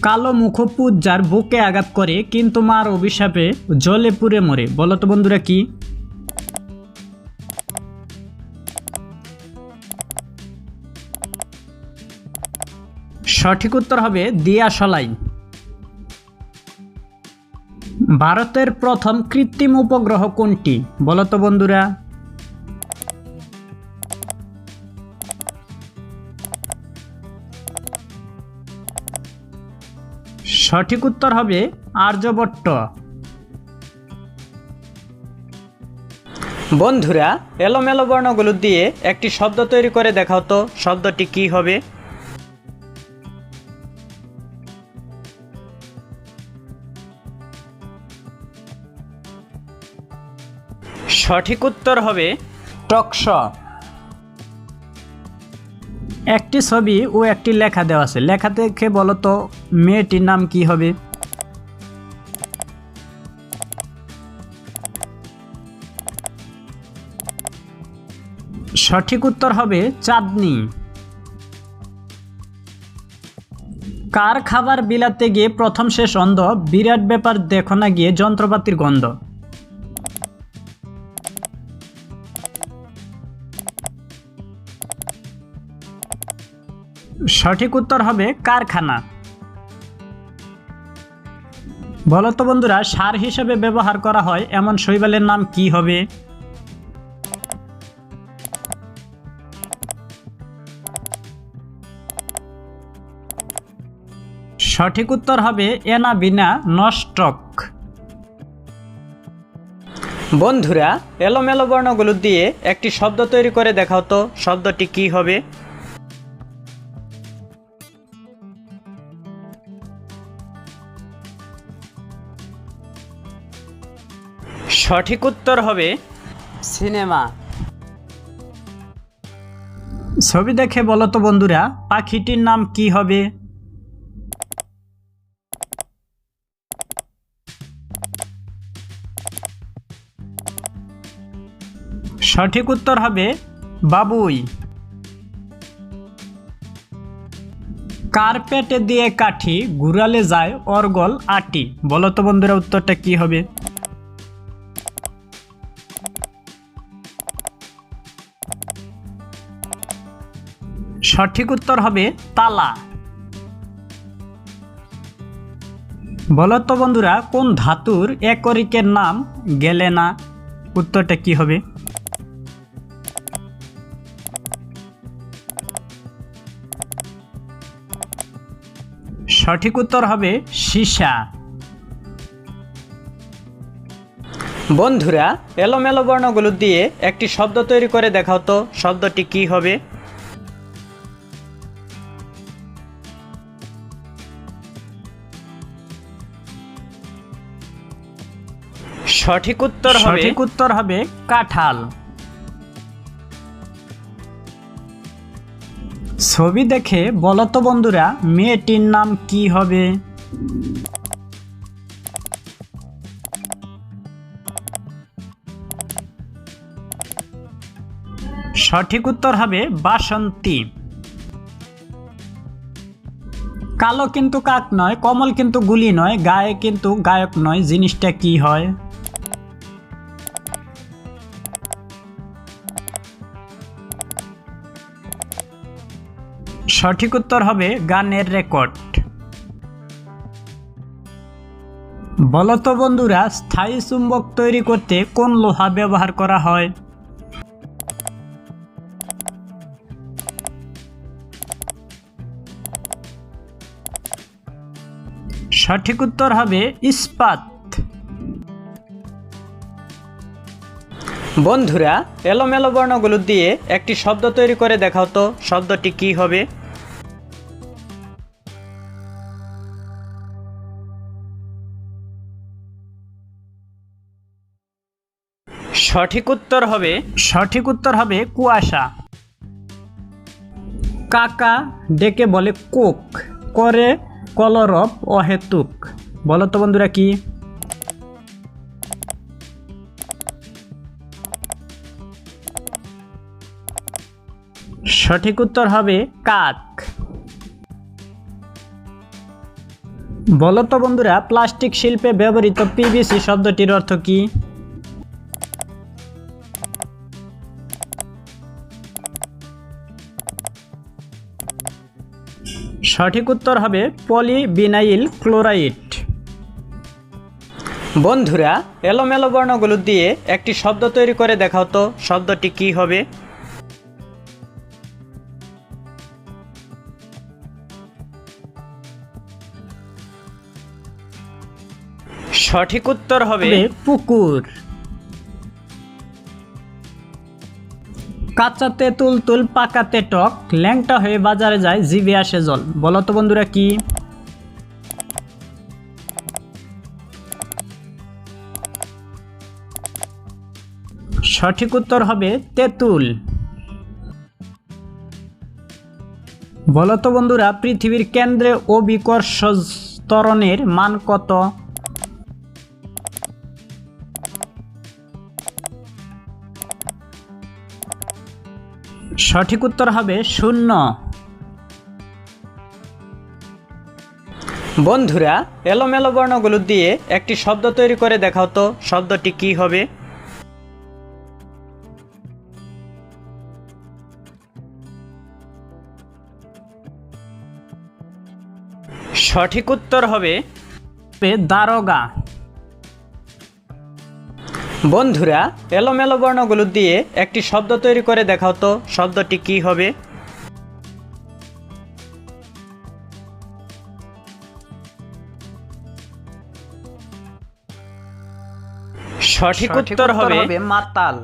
কালো মুখপুত যার বুকে আঘাত করে কিন্তু মার অভিশাপে জলে পুড়ে মরে, বলো তো বন্ধুরা কি? সঠিক উত্তর হবে দিয়াশলাই। ভারতের প্রথম কৃত্রিম উপগ্রহ কোনটি, বলো তো বন্ধুরা? সঠিক উত্তর হবে আর্যভট্ট। বন্ধুরা, এলোমেলো বর্ণগুলো দিয়ে একটি শব্দ তৈরি করে দেখাও তো, শব্দটি কি হবে? সঠিক উত্তর হবে টকস। একটি ছবি ও একটি লেখা দেওয়া আছে, লেখা দেখে বলো তো মেয়েটির নাম কি হবে? সঠিক উত্তর হবে চাঁদনি। কার খাবার বিলাতে গিয়ে প্রথম শেষ অন্ধ, বিরাট ব্যাপার দেখো না গিয়ে যন্ত্রপাতির গন্ধ? সঠিক উত্তর হবে কারখানা। বলো তো বন্ধুরা, সার হিসেবে ব্যবহার করা হয় এমন শৈবালের নাম কি হবে? সঠিক উত্তর হবে এনাবিনা নস্টক। বন্ধুরা, এলোমেলো বর্ণগুলো দিয়ে একটি শব্দ তৈরি করে দেখাও তো, শব্দটি কি হবে? সঠিক উত্তর হবে সিনেমা। ছবি দেখে বলো তো বন্ধুরা, পাখিটির নাম কি হবে? সঠিক উত্তর হবে বাবুই। কার পেটে দিয়ে কাঠি ঘুরালে যায় অর্গল আটি, বলো তো বন্ধুরা উত্তরটা কি হবে? সঠিক উত্তর হবে তালা। বলো তো বন্ধুরা, কোন ধাতুর একরিকের নাম গ্যালেনা, উত্তরটা কি হবে? সঠিক উত্তর হবে সীসা। বন্ধুরা, এলোমেলো বর্ণগুলো দিয়ে একটি শব্দ তৈরি করে দেখাও তো, শব্দটি কি হবে? সঠিক উত্তর হবে কাঁঠাল। ছবি দেখে বলো তো বন্ধুরা, মেয়েটির নাম কি হবে? সঠিক উত্তর হবে বাসন্তী। কালো কিন্তু কাক নয়, কমল কিন্তু গুলি নয়, গায়ে কিন্তু গায়ক নয়, জিনিসটা কি হয়? সঠিক উত্তর হবে গানের রেকর্ড। বলো তো বন্ধুরা, স্থায়ী চুম্বক তৈরি করতে কোন লোহা ব্যবহার করা হয়? সঠিক উত্তর হবে ইস্পাত। বন্ধুরা, এলোমেলো বর্ণগুলো দিয়ে একটি শব্দ তৈরি করে দেখাও তো, শব্দটি কি হবে? সঠিক উত্তর হবে কুয়াশা। কাকা ডেকে বলে কোক, করে কলরব অহেতুক, বলো তো বন্ধুরা কি? সঠিক উত্তর হবে কাক। বলো তো বন্ধুরা, প্লাস্টিক শিল্পে ব্যবহৃত পিভিসি শব্দটির অর্থ কি? সঠিক উত্তর হবে পলিভিনাইল ক্লোরাইড। বন্ধুরা, এলোমেলো বর্ণগুলো দিয়ে একটি শব্দ তৈরি করে দেখাও তো, শব্দটি কি হবে? সঠিক উত্তর হবে পুকুর। কাঁচাতে তুলতুল, পাকাতে টক, ল্যাংটা হয়ে বাজারে যায়, জিভে আসে জল। বলো তো বন্ধুরা কি? সঠিক উত্তর হবে তেঁতুল। বলো তো বন্ধুরা, পৃথিবীর কেন্দ্রে অভিকর্ষ ত্বরণের মান কত? সঠিক উত্তর হবে 0। বন্ধুরা, এলোমেলো বর্ণগুলো দিয়ে একটি শব্দ তৈরি করে দেখাও তো, শব্দটি কি হবে? সঠিক উত্তর হবে দারোগা। বন্ধুরা, এলোমেলো বর্ণগুলো দিয়ে একটি শব্দ তৈরি করে দেখাও তো, শব্দটি কি হবে? সঠিক উত্তর হবে মাতাল।